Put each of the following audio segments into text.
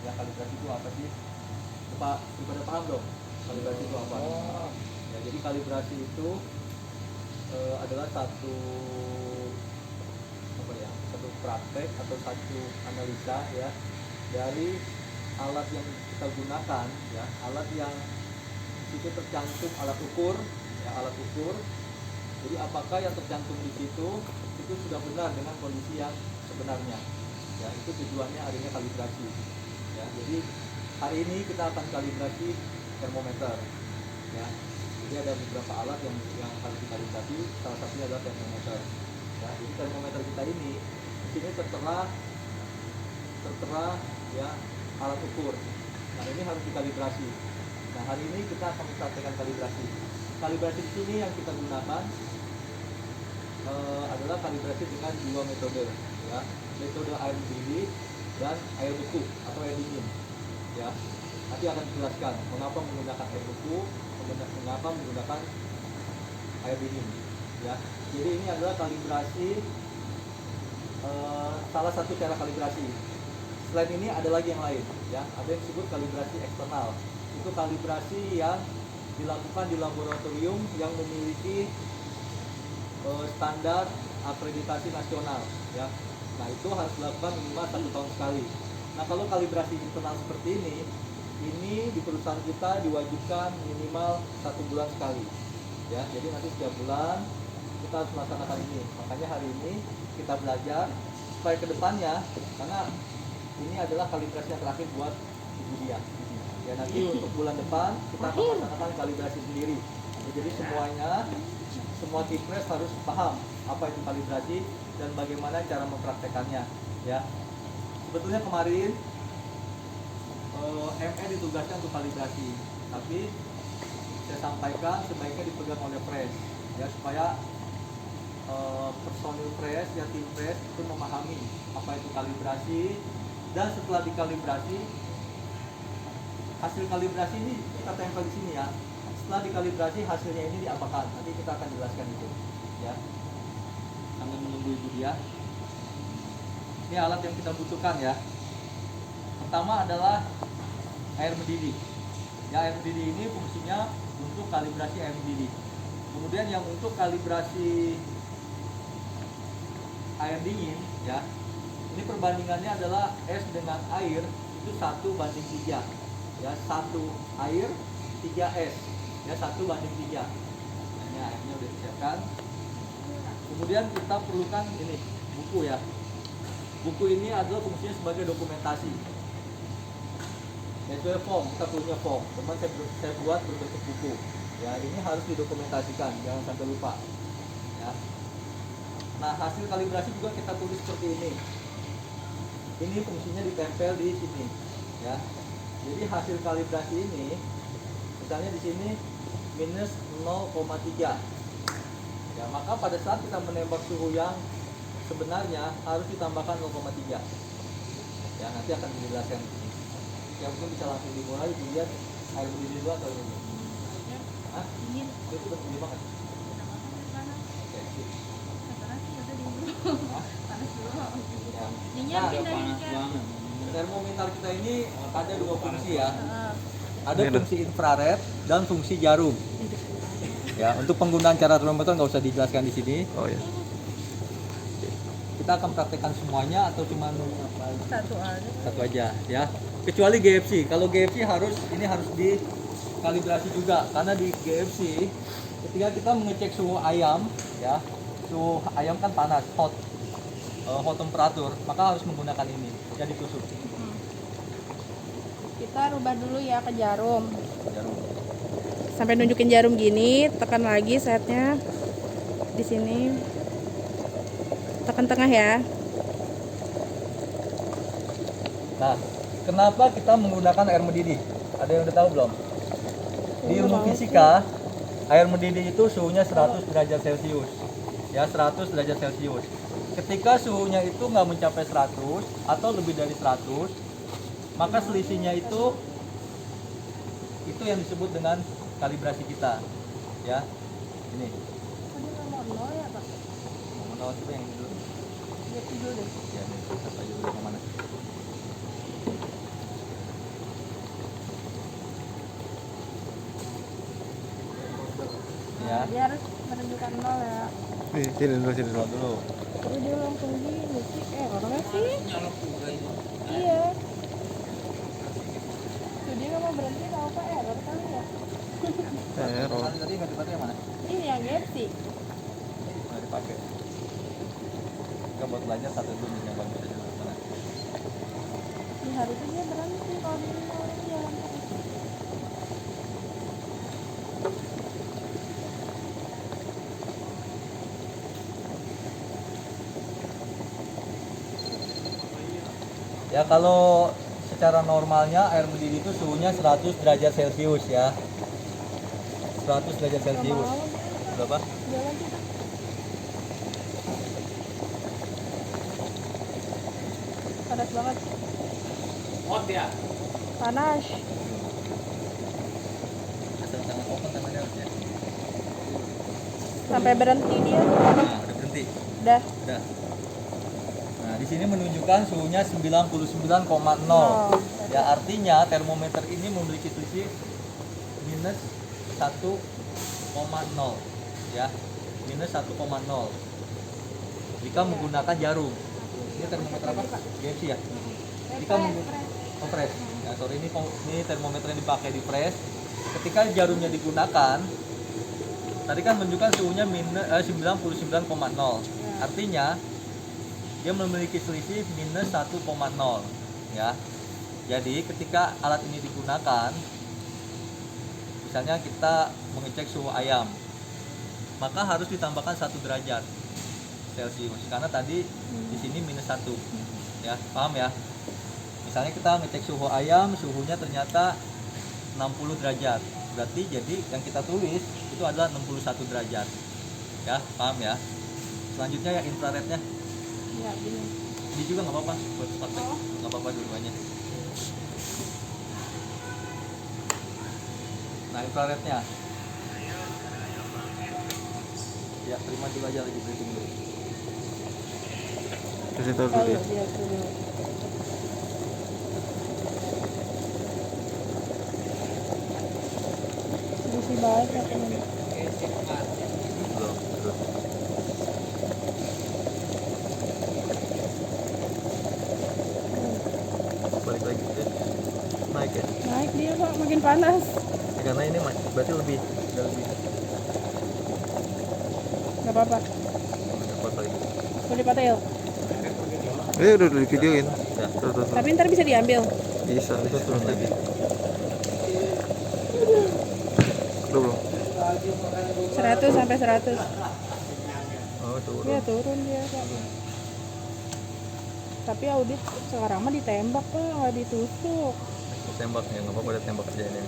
Ya, kalibrasi itu apa sih? Pada paham dong kalibrasi itu apa? Ya, jadi kalibrasi itu adalah satu satu praktek atau satu analisa ya dari alat yang kita gunakan, ya, alat yang di situ tercantum alat ukur, ya, alat ukur. Jadi apakah yang tercantum di situ itu sudah benar dengan kondisi yang sebenarnya, ya, itu tujuannya adanya kalibrasi, ya. Jadi hari ini kita akan kalibrasi termometer, ya. Jadi ada beberapa alat yang harus dikalibrasi, salah satunya adalah termometer, ya. Jadi termometer kita ini di sini tertera ya alat ukur. Nah, ini harus dikalibrasi. Nah, hari ini kita akan mempraktekkan kalibrasi. Kalibrasi di sini yang kita gunakan adalah kalibrasi dengan dua metode, ya. Metode air mendidih dan air beku atau air dingin, ya. Nanti akan dijelaskan mengapa menggunakan air beku, mengapa menggunakan air dingin, ya. Jadi ini adalah kalibrasi, salah satu cara kalibrasi. Selain ini ada lagi yang lain, ya. Ada yang disebut kalibrasi eksternal. Itu kalibrasi yang dilakukan di laboratorium yang memiliki standar akreditasi nasional, ya. Nah, itu harus dilakukan minimal 1 tahun sekali. Nah, kalau kalibrasi internal seperti ini di perusahaan kita diwajibkan minimal 1 bulan sekali, ya. Jadi nanti setiap bulan kita harus melaksanakan ini. Makanya hari ini kita belajar supaya kedepannya, karena ini adalah kalibrasi yang terakhir buat Ibu Dia. Ya, nanti untuk bulan depan kita akan melaksanakan kalibrasi sendiri. Ya, jadi semua tipres harus paham apa itu kalibrasi dan bagaimana cara mempraktekannya, ya. Sebetulnya kemarin ME ditugaskan untuk kalibrasi, tapi saya sampaikan sebaiknya dipegang oleh pres, ya, supaya personil pres, ya, tim pres itu memahami apa itu kalibrasi. Dan setelah dikalibrasi, hasil kalibrasi ini kita tempel di sini, ya. Setelah dikalibrasi hasilnya ini diapakan? Nanti kita akan jelaskan itu, ya. Sambil menunggu Ibu Dia. Ini alat yang kita butuhkan, ya. Pertama adalah air mendidih. Ya, air mendidih ini fungsinya untuk kalibrasi air mendidih. Kemudian yang untuk kalibrasi air dingin, ya. Ini perbandingannya adalah es dengan air itu 1:3, ya, 1 air 3 es, ya, 1:3. Nah, ini airnya udah disiapkan. Kemudian kita perlukan ini buku, ya. Buku ini adalah fungsinya sebagai dokumentasi. Sesuai form, kita punya form, teman saya buat berbentuk buku, ya. Ini harus didokumentasikan, jangan sampai lupa, ya. Nah, hasil kalibrasi juga kita tulis seperti ini. Ini fungsinya ditempel di sini, ya. Jadi hasil kalibrasi ini, misalnya di sini minus 0,3, ya, maka pada saat kita menembak suhu yang sebenarnya harus ditambahkan 0,3, ya. Nanti akan dijelaskan di sini. Ya, mungkin bisa langsung dimulai, dilihat air mendidih dulu atau ini. Hah? Dingin. Itu udah dingin banget. Oke, sip. Panas dulu. Ya. Nah, termometer kita ini ada 2 fungsi, ya. Ada fungsi infrared dan fungsi jarum. Ya, untuk penggunaan cara termometer nggak usah dijelaskan di sini. Oh ya. Kita akan praktekkan semuanya atau cuma satu aja, ya. Kecuali GFC. Kalau GFC harus dikalibrasi juga, karena di GFC ketika kita mengecek suhu ayam, ya, suhu ayam kan panas, hot temperatur, maka harus menggunakan ini, jadi tusuk. Kita rubah dulu, ya, ke jarum. Sampai nunjukin jarum gini, tekan lagi setnya di sini. Tekan tengah, ya. Nah, kenapa kita menggunakan air mendidih? Ada yang udah tahu belum? Di ilmu fisika, air mendidih itu suhunya 100 derajat Celcius. Ya, 100 derajat Celcius. Ketika suhunya itu nggak mencapai 100 atau lebih dari 100, maka selisihnya itu yang disebut dengan kalibrasi kita, ya. Ini. Mau coba yang ini dulu. Ya, ini satu aja dulu, yang mana? ya. Dia harus menunjukkan 0 ya. Sini dulu, sini Nol dulu. dulu. Jadi dia langsung gini sih. Orangnya sih. Nyolok juga itu. Iya. Tuh dia nggak mau berhenti tahu Pak, error kali ya. Error. Tadi nggak dipakai yang mana? Ini yang Gepsi. Nggak dipakai. Kita buat belajar satu dulu yang bagus aja dulu mana. Ini harusnya dia berhenti kalau dia mau jalan terus. Ya kalau secara normalnya air mendidih itu suhunya 100 derajat Celcius ya. 100 derajat Nggak Celcius. mau dia Berapa? jalan kita. Panas banget. Hot ya. Panas. Asal tangan open tangannya harusnya. Sampai berhenti dia. Nah, udah berhenti. Udah. Udah. Nah, di sini menunjukkan suhunya 99,0. Oh. Ya, artinya termometer ini memiliki selisih minus 1,0 ya. Minus 1,0. Jika menggunakan jarum. Ini termometer apa? GFC ya. Jika menggunakan press. Ya, sorry ini termometer yang dipakai di press. Ketika jarumnya digunakan, tadi kan menunjukkan suhunya minus 99,0. Artinya dia memiliki selisih minus 1,0 ya. Jadi ketika alat ini digunakan, misalnya kita mengecek suhu ayam, maka harus ditambahkan 1 derajat Celcius karena tadi di sini minus 1 ya, paham ya? Misalnya kita ngecek suhu ayam, suhunya ternyata 60 derajat, berarti jadi yang kita tulis itu adalah 61 derajat ya, paham ya? Selanjutnya ya infrarednya. Iya, gini. Ini juga nggak apa-apa buat praktek, nggak apa-apa dua-duanya. Nah infrarednya, ya terima dulu aja lagi briefing dulu. Kasih tahu dulu Tahu dia. dia dulu. Selisih banyak ini. Belum, terus. Balik lagi ya. Naik ya. Naik dia Pak, makin panas. Ya, karena ini berarti lebih, udah lebih. Gak apa-apa. Kuat lagi. Boleh patel. Udah di videoin. Ya, Terus. Tapi ntar bisa diambil. Bisa. terus turun lagi. Belum. 100 sampai 100. Oh turun. Iya turun dia Pak. Tapi audit sekarang mah ditembak Pak, nggak ditusuk. Tembak ya, nggak apa-apa, ada tembak aja ini.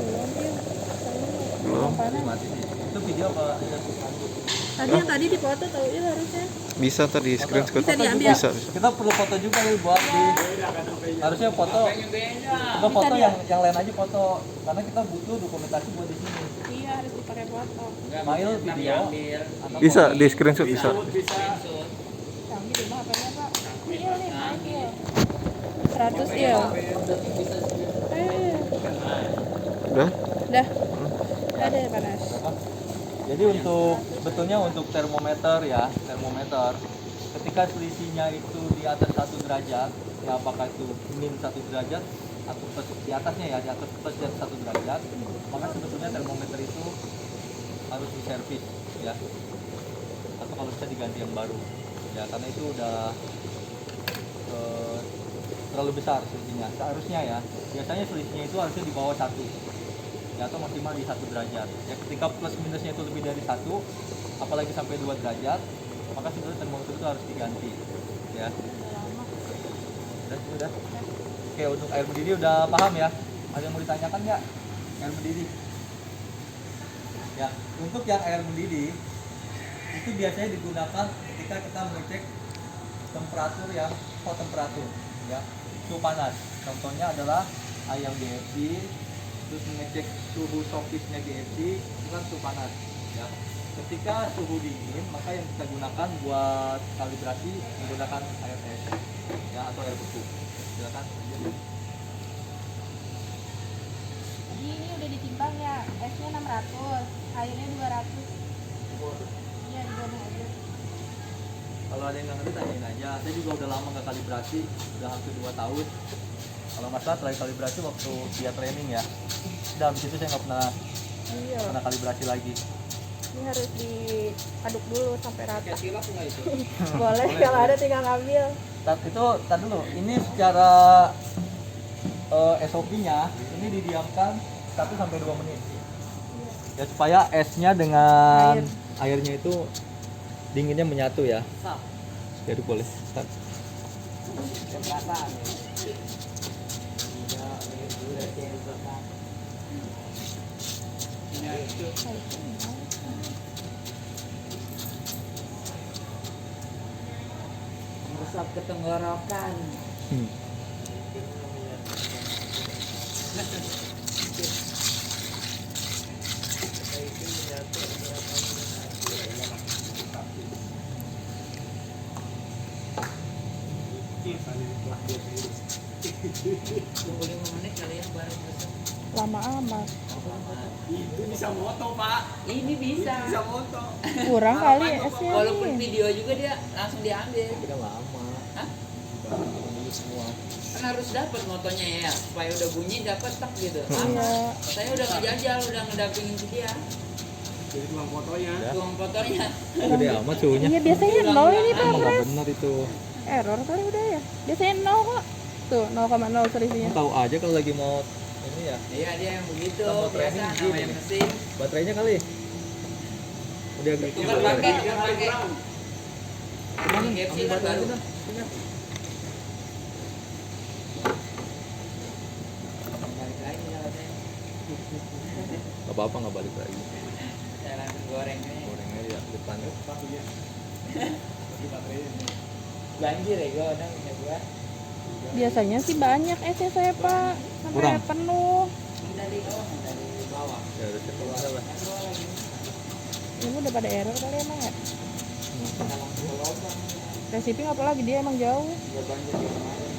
Belum dia. Belum. Panas. Mati sih. Itu video apa? Tadi yang tadi dipoto tahu ya harusnya. Bisa ntar di screenshot. Bisa diambil. Bisa. Kita perlu foto juga nih buat di. Harusnya foto. Kita foto yang lain aja foto, karena kita butuh dokumentasi buat di sini. Iya harus dipakai foto. Mail video. atau Bisa foto. di screenshot bisa. Canggih di mana apanya Pak? Iya nih, naik ya. 100 ya. Udah? Udah. Ada panas. Jadi untuk sebetulnya untuk termometer ya, termometer ketika selisihnya itu di atas 1 derajat, ya apakah itu min 1 derajat atau plus di atasnya ya, di atas plus dari 1 derajat, maka sebetulnya termometer itu harus diservis ya. Atau kalau bisa diganti yang baru. Ya karena itu udah terlalu besar selisihnya. Seharusnya ya, biasanya selisihnya itu harusnya di bawah 1. Ya, atau maksimal di 1 derajat. Ya ketika plus minusnya itu lebih dari 1, apalagi sampai 2 derajat, maka sebenarnya termometer itu harus diganti. Ya. Udah. Oke, untuk air mendidih udah paham ya? Ada yang mau ditanyakan nggak? Air mendidih. Ya, untuk yang air mendidih itu biasanya digunakan ketika kita mengecek temperatur yang hot temperatur, ya, suhu panas. Contohnya adalah ayam GFC, terus mengecek suhu sofisnya GFC itu kan suhu panas ya. Ketika suhu dingin, maka yang kita gunakan buat kalibrasi menggunakan air es ya atau air beku. Silakan. Jadi ini udah ditimbang ya, esnya 600, airnya 200. Iya, digabung aja. Kalau ada yang nggak ngerti tanyain aja. Saya juga udah lama nggak kalibrasi, udah hampir 2 tahun. Kalau nggak salah terakhir kalibrasi waktu dia training ya. Udah habis itu saya nggak pernah kalibrasi lagi. Ini harus diaduk dulu sampai rata. Kayak silap nggak itu? Boleh, kalau ada tinggal ngambil. Tar dulu. Ini secara SOP-nya ini didiamkan 1 sampai 2 menit. Ya supaya esnya dengan airnya itu dinginnya menyatu ya. Sap. Jadi boleh. Start. Perasaan ya. Meresap ke tenggorokan. Tunggu 5 menit kali ya baru meresap. Lama amat. Itu bisa moto pak. Ini bisa. Bisa moto. Kurang kali esnya Walaupun nih. video juga dia langsung diambil. Tidak lama. Hah? Dulu semua. Kan harus dapat motonya ya, supaya udah bunyi dapat tak gitu. Iya. Saya udah ngejajal, udah ngedampingin ke dia. Jadi tukang fotonya. Ya. Tuang fotonya. Gede amat suhunya. Iya, biasanya 0 ini Emang nggak progres. benar itu. Error kali udah ya. Biasanya 0 kok. Tuh, 0,0 selisihnya. Tahu aja kalau lagi mau ini ya. Iya dia yang begitu. Kita mau Biasa training namanya gini. mesin. Baterainya kali. Udah agak Bukan pakai, bukan pakai. Cuman KFC ambil kan baterai baru. aja dah. Sini. Balik lagi jalannya. Nggak apa-apa nggak balik lagi. Saya langsung gorengnya. Goreng aja depan. Banjir ya gua udah punya gua. Biasanya sih banyak esnya saya, Pak. Sampai Kurang? penuh. Dari bawah. Ya udah cepat lah. Ini udah pada error kali emang ya. Kita langsung ke lubang. Resipi nggak apa lagi, dia emang jauh. Udah banjir di kemarin.